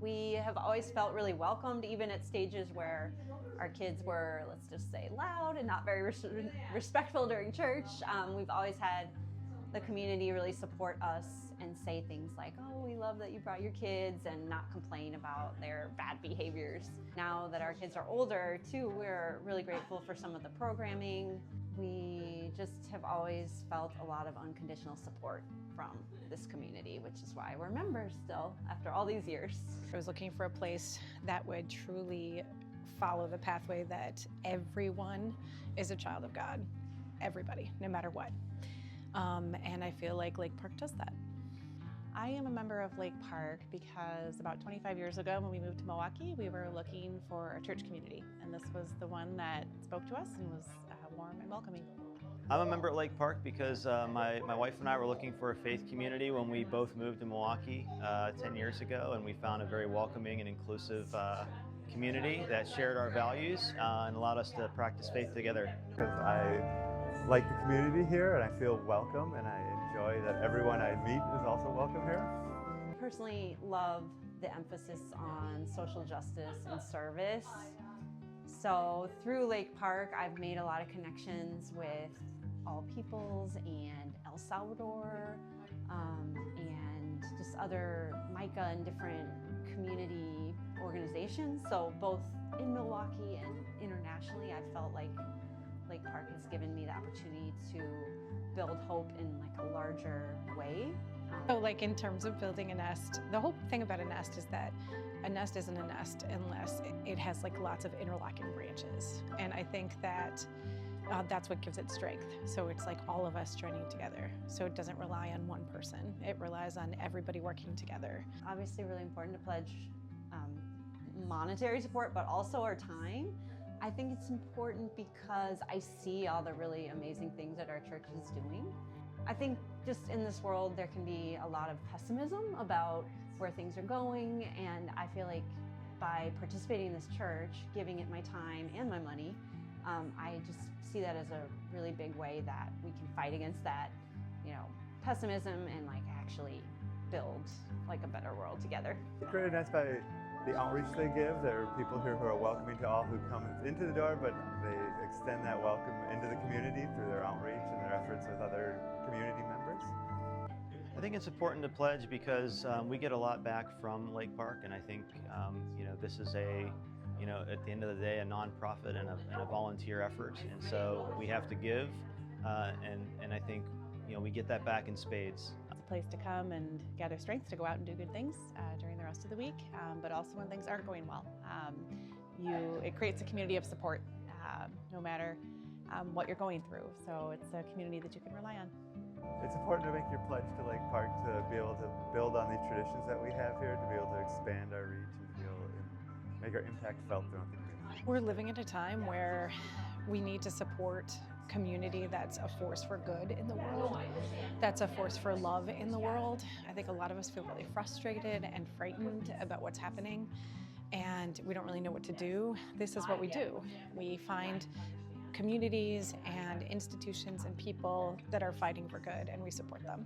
We have always felt really welcomed, even at stages where our kids were, let's just say, loud and not very respectful during church. We've always had the community really support us and say things like, oh, we love that you brought your kids, and not complain about their bad behaviors. Now that our kids are older too, we're really grateful for some of the programming. We just have always felt a lot of unconditional support from this community, which is why we're members still after all these years. I was looking for a place that would truly follow the pathway that everyone is a child of God. Everybody, no matter what. And I feel like Lake Park does that. I am a member of Lake Park because about 25 years ago when we moved to Milwaukee, we were looking for a church community, and this was the one that spoke to us and was warm and welcoming. I'm a member at Lake Park because my wife and I were looking for a faith community when we both moved to Milwaukee 10 years ago, and we found a very welcoming and inclusive community that shared our values and allowed us to practice faith together. Because I like the community here and I feel welcome, and I enjoy that everyone I meet is also welcome here. I personally love the emphasis on social justice and service. So through Lake Park, I've made a lot of connections with All Peoples and El Salvador, and just other MICA and different community organizations. So both in Milwaukee and internationally, I've felt like Lake Park has given me the opportunity to build hope in like a larger way. So like in terms of building a nest, the whole thing about a nest is that a nest isn't a nest unless it has like lots of interlocking branches. And I think that that's what gives it strength. So it's like all of us joining together. So it doesn't rely on one person. It relies on everybody working together. Obviously really important to pledge monetary support, but also our time. I think it's important because I see all the really amazing things that our church is doing. I think just in this world there can be a lot of pessimism about where things are going, and I feel like by participating in this church, giving it my time and my money, I just see that as a really big way that we can fight against that, pessimism, and like actually build like a better world together. Great Nest by the outreach they give. There are people here who are welcoming to all who come into the door, but they extend that welcome into the community through their outreach and their efforts with other community members. I think it's important to pledge because we get a lot back from Lake Park, and I think this is at the end of the day, a nonprofit and a volunteer effort, and so we have to give, and I think we get that back in spades. It's a place to come and gather strength to go out and do good things during the rest of the week, but also when things aren't going well. It creates a community of support no matter what you're going through, so it's a community that you can rely on. It's important to make your pledge to Lake Park to be able to build on these traditions that we have here, to be able to expand our reach and to be able to make our impact felt throughout the community. We're living at a time where we need to support community that's a force for good in the world, that's a force for love in the world. I think a lot of us feel really frustrated and frightened about what's happening, and we don't really know what to do. This is what we do. We find communities and institutions and people that are fighting for good, and we support them.